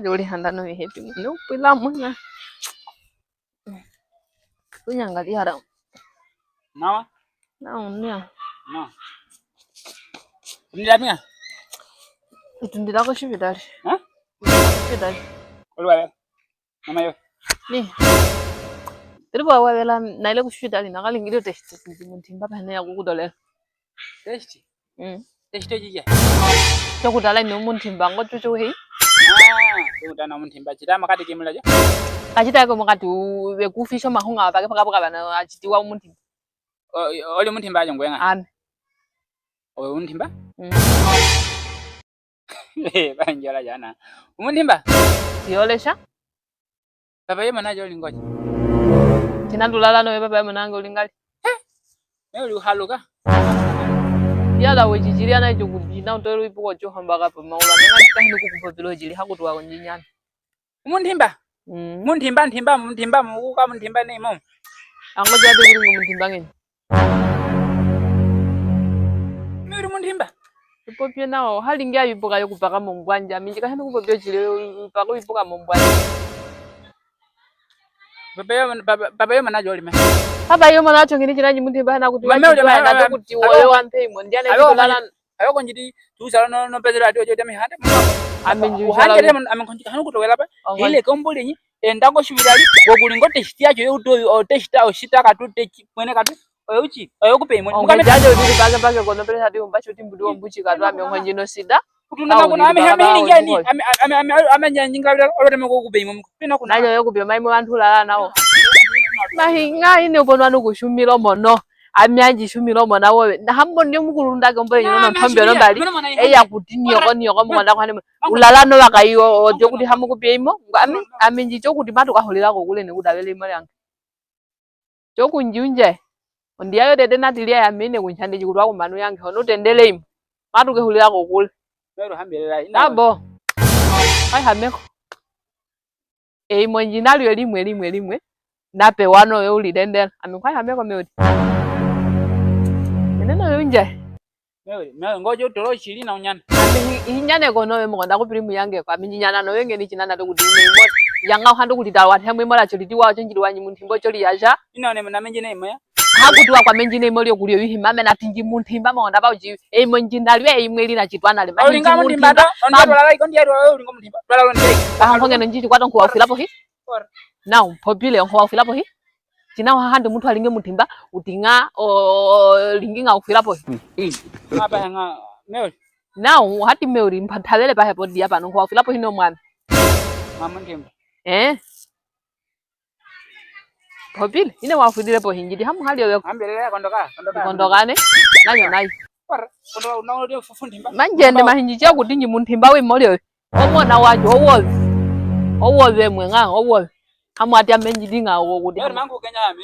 Joli handano happy. No, Pilamuna. Kunyanga the other. No? No, no. No. Nilamia? It did not shoot that. Huh? That. Well, Mama. Me. It was Nilo shoot that in a little test. Timba and a good. Tasty. Tasty. Chokudala no muntimba ngo chuchu hi. Udana muntimba chita makati kimulaje. Kachita ko makatu be kufisho mahunga paka bana achitiwa muntimba. Oli muntimba aje ngwenga. Am. Owe muntimba? Banjala jana. Muntimba? Siolesha? Baba yema najo lingoje. Tinandulala no baba yema nango lingali. Meuli haluka. Yala wejijiri ana jogudina ntoro ipuko cho hambaga pa maula menga kahino kukupopilo jili hakutwa konyinyana. Muntimba? Muntimba muka muntimba ni mom. Ango jado guri muntimba ngeni. Meuli muntimba? Popye nawo halingi ayipuka yokupaka mumbwanja minji kahino kukupopilo jili pako ipuka mumbwanja. Baba yema najo lime. Baba yema nacho ngini chinaji muntimba na kuti na kuti woyo wampe mondiane kulala. Ayo konjidi tusala no pedro ati ojo temi hande. Amenji usala. Hande amen konjika hanu kutowela pa. Ile kombole nyi endango shibirali gogulingo testi yacho yo testa oshita katu mwene katu oyuchi oyokupe mo. Ngame jaje udi baga kono pele hadi umbacho timbudu ombuchi katu ame ngonjino sida. Kutuna kuna ame hemi ngeni ame nyinga bila oloteme gokupe mo. Pina kuna. Nayo yokupe mai mo antula nawo. Mahinga ine ubonwa nukushumira mono amyanji shumira mona wowe hambo ndi mukulunda gombe yino ntombe no bali eya kudinyo konyo mwana kwani ulala no bakayo ojo kuti hamukupye imo amenji cyo kuti matu kaholera ko kule ne kudabele imo yange cyo kunjunje ndiyayo dede natilia ya mine kunchande chikutwa ku manu yange hono tendele imo matu keholera ko kule lero hambelera nabo ai hameko imo njinali limwe nape wano yo ulidendela amikwa hameko meodi neno yunje mewe ngojo tolo chili na unyana inyane kono we mukonda kupirimu yange kwa minyinyana no wenge ni chinana to kuti imo yanga hando kuti dalwa themwe mola choti wa chenjiri wanyi muntimbo choli yaja inone na menjine imo ya hakutwa kwa menjine imo lyo kulyo yihimame na tinji muntimba monda ba uji imo njindalwe imwe lina chitwana le olinga muntimba to ondo la iko ndiye olinga muntimba twala lo ndiye ahonge no njiti kwato kuwa filapo hi now popile onko filapo hi China hande muntu alinge mutimba utinga linginga ufirapo apa nga meori now hati meori mpathalele pa hepo dia pano kwa ufirapo hino mwana mama ngemba popile ine wafudile po hinjidi hamu hali yo ambelele kondokane nanyo nayi kondo unawo fufundimba manjende mahinji cha kutinyi muntimba we molyo omona wajo owoze mwenga owoze Hamwati amenjidinga wokuti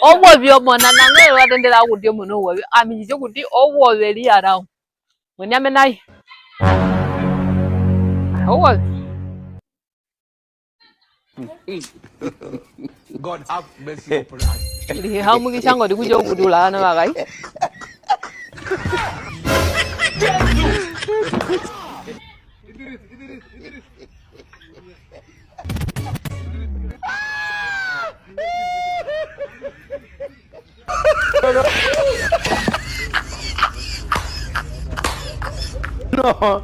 owo byo mona nangwe watendela kuti muno wowe aminjije kuti owo beli ara mwene amenai owo God have mercy upon us. Ndi hamu kishango dikujo kudula na bagai No.